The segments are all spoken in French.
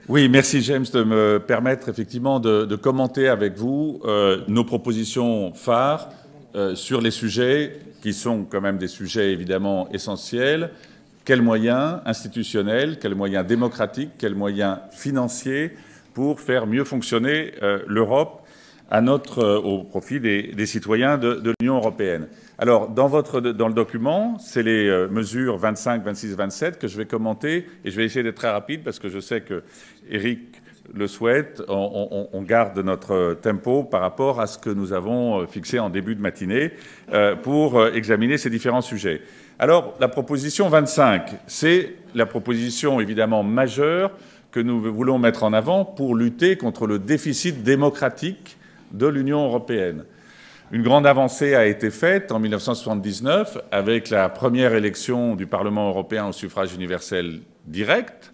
Oui, merci James de me permettre effectivement de commenter avec vous nos propositions phares sur les sujets qui sont quand même des sujets évidemment essentiels. Quels moyens institutionnels, quels moyens démocratiques, quels moyens financiers pour faire mieux fonctionner l'Europe au profit des citoyens de l'Union européenne. Alors, dans le document, c'est les mesures 25, 26, 27 que je vais commenter, et je vais essayer d'être très rapide parce que je sais que Eric le souhaite. On garde notre tempo par rapport à ce que nous avons fixé en début de matinée pour examiner ces différents sujets. Alors, la proposition 25, c'est la proposition évidemment majeure que nous voulons mettre en avant pour lutter contre le déficit démocratique de l'Union européenne. Une grande avancée a été faite en 1979 avec la première élection du Parlement européen au suffrage universel direct.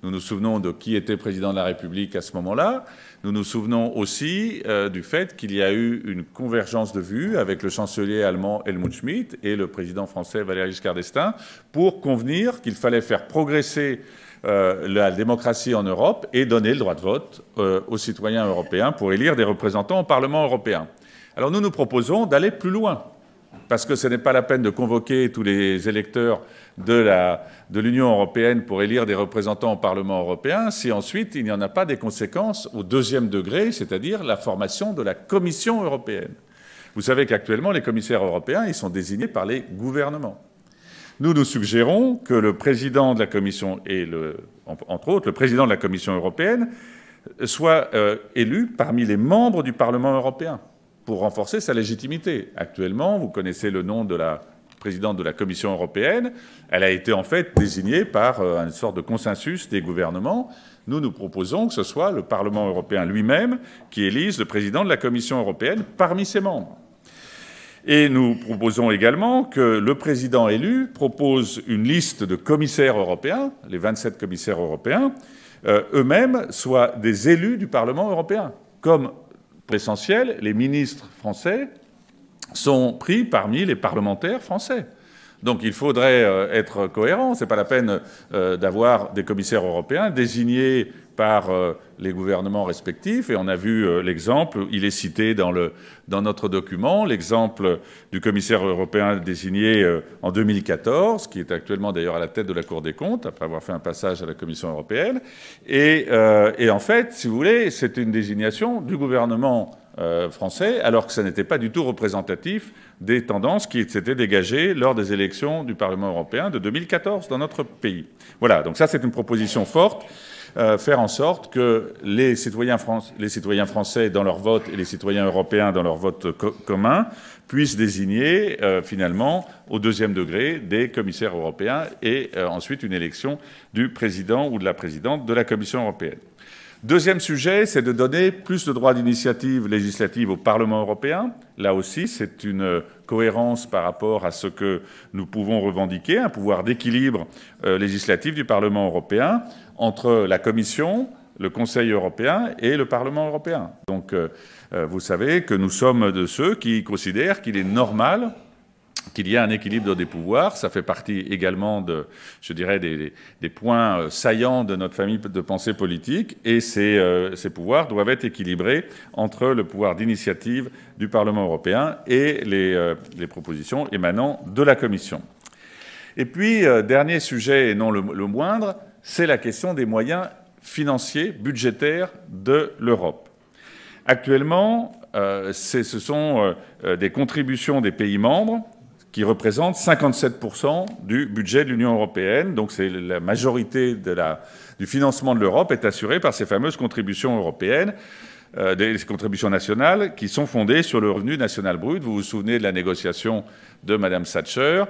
Nous nous souvenons de qui était président de la République à ce moment-là. Nous nous souvenons aussi du fait qu'il y a eu une convergence de vues avec le chancelier allemand Helmut Schmidt et le président français Valéry Giscard d'Estaing pour convenir qu'il fallait faire progresser la démocratie en Europe et donner le droit de vote aux citoyens européens pour élire des représentants au Parlement européen. Alors nous proposons d'aller plus loin, parce que ce n'est pas la peine de convoquer tous les électeurs de l'Union européenne pour élire des représentants au Parlement européen si ensuite il n'y en a pas des conséquences au deuxième degré, c'est-à-dire la formation de la Commission européenne. Vous savez qu'actuellement, les commissaires européens, ils sont désignés par les gouvernements. Nous suggérons que le président de la Commission et, entre autres, le président de la Commission européenne soit élu parmi les membres du Parlement européen pour renforcer sa légitimité. Actuellement, vous connaissez le nom de la présidente de la Commission européenne. Elle a été en fait désignée par une sorte de consensus des gouvernements. Nous proposons que ce soit le Parlement européen lui-même qui élise le président de la Commission européenne parmi ses membres. Et nous proposons également que le président élu propose une liste de commissaires européens, les 27 commissaires européens, eux-mêmes soient des élus du Parlement européen. Comme pour l'essentiel, les ministres français sont pris parmi les parlementaires français. Donc il faudrait être cohérent. Ce n'est pas la peine d'avoir des commissaires européens désignés par les gouvernements respectifs. Et on a vu l'exemple, il est cité dans notre document, l'exemple du commissaire européen désigné en 2014, qui est actuellement d'ailleurs à la tête de la Cour des comptes, après avoir fait un passage à la Commission européenne. Et en fait, si vous voulez, c'est une désignation du gouvernement français, alors que ça n'était pas du tout représentatif des tendances qui s'étaient dégagées lors des élections du Parlement européen de 2014 dans notre pays. Voilà, donc ça c'est une proposition forte, faire en sorte que les citoyens français dans leur vote et les citoyens européens dans leur vote commun puissent désigner finalement au deuxième degré des commissaires européens et ensuite une élection du président ou de la présidente de la Commission européenne. Deuxième sujet, c'est de donner plus de droits d'initiative législative au Parlement européen. Là aussi, c'est une cohérence par rapport à ce que nous pouvons revendiquer, un pouvoir d'équilibre législatif du Parlement européen entre la Commission, le Conseil européen et le Parlement européen. Donc, vous savez que nous sommes de ceux qui considèrent qu'il est normal qu'il y ait un équilibre des pouvoirs. Ça fait partie également je dirais, des points saillants de notre famille de pensée politique. Et ces pouvoirs doivent être équilibrés entre le pouvoir d'initiative du Parlement européen et les propositions émanant de la Commission. Et puis, dernier sujet et non le moindre, c'est la question des moyens financiers, budgétaires de l'Europe. Actuellement, ce sont des contributions des pays membres qui représente 57% du budget de l'Union européenne. Donc c'est la majorité du financement de l'Europe est assurée par ces fameuses contributions européennes, des contributions nationales qui sont fondées sur le revenu national brut. Vous vous souvenez de la négociation de Mme Thatcher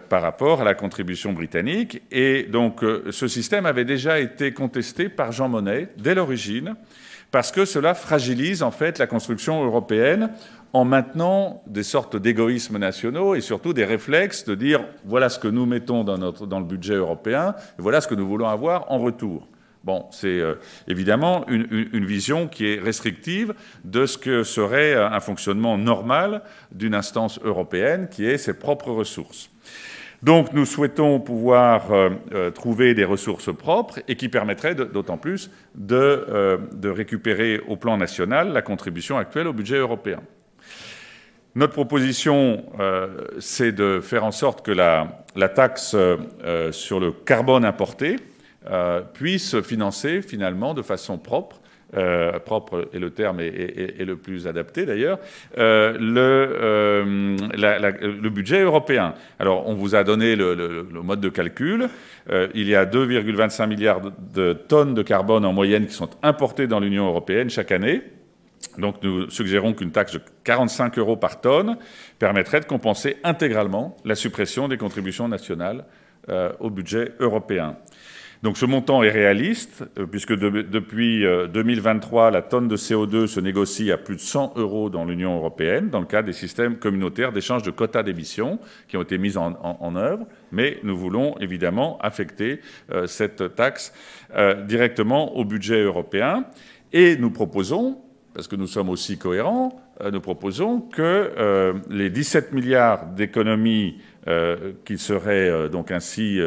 par rapport à la contribution britannique. Et donc ce système avait déjà été contesté par Jean Monnet dès l'origine, parce que cela fragilise en fait la construction européenne en maintenant des sortes d'égoïsmes nationaux et surtout des réflexes de dire voilà ce que nous mettons dans le budget européen et voilà ce que nous voulons avoir en retour. Bon, c'est évidemment une vision qui est restrictive de ce que serait un fonctionnement normal d'une instance européenne qui ait ses propres ressources. Donc nous souhaitons pouvoir trouver des ressources propres et qui permettraient d'autant plus de récupérer au plan national la contribution actuelle au budget européen. Notre proposition, c'est de faire en sorte que la taxe sur le carbone importé puisse financer finalement de façon propre, propre est le terme est le plus adapté d'ailleurs, le budget européen. Alors on vous a donné le mode de calcul. Il y a 2,25 milliards de tonnes de carbone en moyenne qui sont importées dans l'Union européenne chaque année. Donc nous suggérons qu'une taxe de 45 € par tonne permettrait de compenser intégralement la suppression des contributions nationales au budget européen. Donc ce montant est réaliste, puisque depuis 2023, la tonne de CO2 se négocie à plus de 100 € dans l'Union européenne, dans le cadre des systèmes communautaires d'échange de quotas d'émissions qui ont été mis en œuvre. Mais nous voulons évidemment affecter cette taxe directement au budget européen. Et nous proposons, parce que nous sommes aussi cohérents, nous proposons que les 17 milliards d'économies qui seraient donc ainsi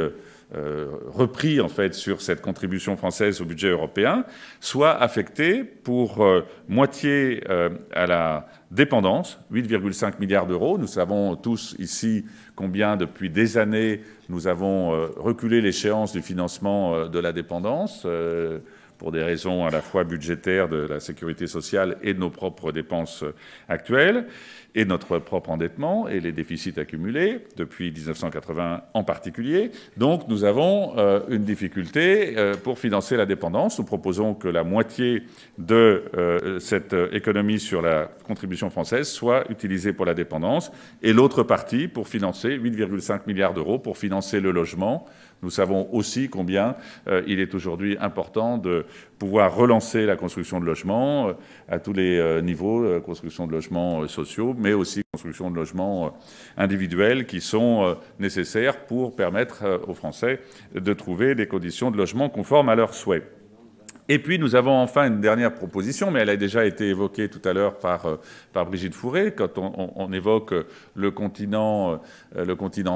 repris en fait sur cette contribution française au budget européen soient affectés pour moitié à la dépendance, 8,5 milliards d'euros. Nous savons tous ici combien depuis des années nous avons reculé l'échéance du financement de la dépendance pour des raisons à la fois budgétaires de la sécurité sociale et de nos propres dépenses actuelles, et notre propre endettement et les déficits accumulés depuis 1980 en particulier. Donc nous avons une difficulté pour financer la dépendance. Nous proposons que la moitié de cette économie sur la contribution française soit utilisée pour la dépendance et l'autre partie pour financer 8,5 milliards d'euros pour financer le logement. Nous savons aussi combien il est aujourd'hui important de pouvoir relancer la construction de logements à tous les niveaux, construction de logements sociaux, mais aussi construction de logements individuels qui sont nécessaires pour permettre aux Français de trouver des conditions de logement conformes à leurs souhaits. Et puis nous avons enfin une dernière proposition, mais elle a déjà été évoquée tout à l'heure par Brigitte Fourré, quand on évoque le continent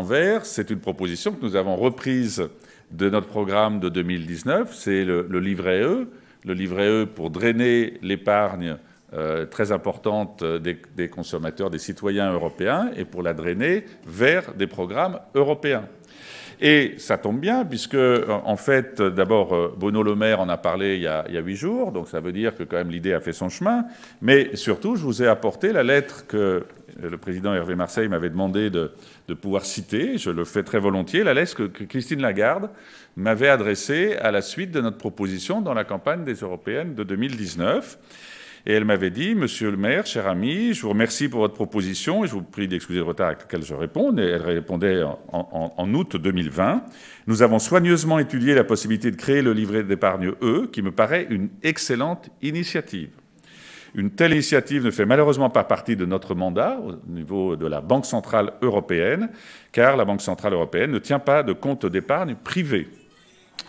vert. C'est une proposition que nous avons reprise de notre programme de 2019, c'est le livret E. Le livret E pour drainer l'épargne très importante des consommateurs, des citoyens européens, et pour la drainer vers des programmes européens. Et ça tombe bien, puisque, en fait, d'abord, Bruno Le Maire en a parlé il y a 8 jours, donc ça veut dire que quand même l'idée a fait son chemin. Mais surtout, je vous ai apporté la lettre que le président Hervé Marseille m'avait demandé de pouvoir citer. Je le fais très volontiers. La lettre que Christine Lagarde m'avait adressée à la suite de notre proposition dans la campagne des Européennes de 2019. Et elle m'avait dit « Monsieur le maire, cher ami, je vous remercie pour votre proposition et je vous prie d'excuser le retard avec lequel je réponds. » Et elle répondait en août 2020. « Nous avons soigneusement étudié la possibilité de créer le livret d'épargne E, qui me paraît une excellente initiative. Une telle initiative ne fait malheureusement pas partie de notre mandat au niveau de la Banque centrale européenne, car la Banque centrale européenne ne tient pas de compte d'épargne privé.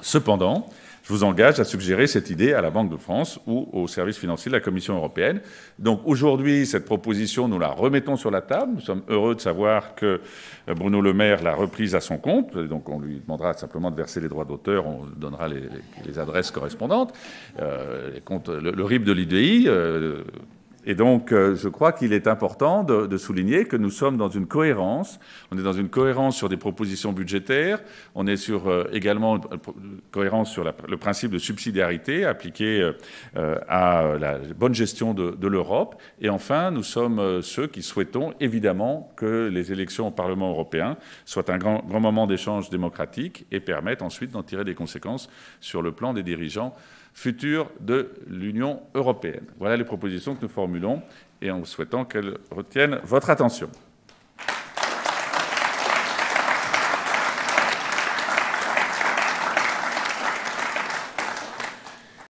Cependant, je vous engage à suggérer cette idée à la Banque de France ou au service financier de la Commission européenne. » Donc aujourd'hui, cette proposition, nous la remettons sur la table. Nous sommes heureux de savoir que Bruno Le Maire l'a reprise à son compte. Donc on lui demandera simplement de verser les droits d'auteur. On donnera les adresses correspondantes, le RIB de l'IDI. Et donc, je crois qu'il est important de souligner que nous sommes dans une cohérence. On est dans une cohérence sur des propositions budgétaires. On est également une cohérence sur le principe de subsidiarité appliqué à la bonne gestion de l'Europe. Et enfin, nous sommes ceux qui souhaitons évidemment que les élections au Parlement européen soient un grand moment d'échange démocratique et permettent ensuite d'en tirer des conséquences sur le plan des dirigeants futurs de l'Union européenne. Voilà les propositions que nous formulons et en souhaitant qu'elles retiennent votre attention.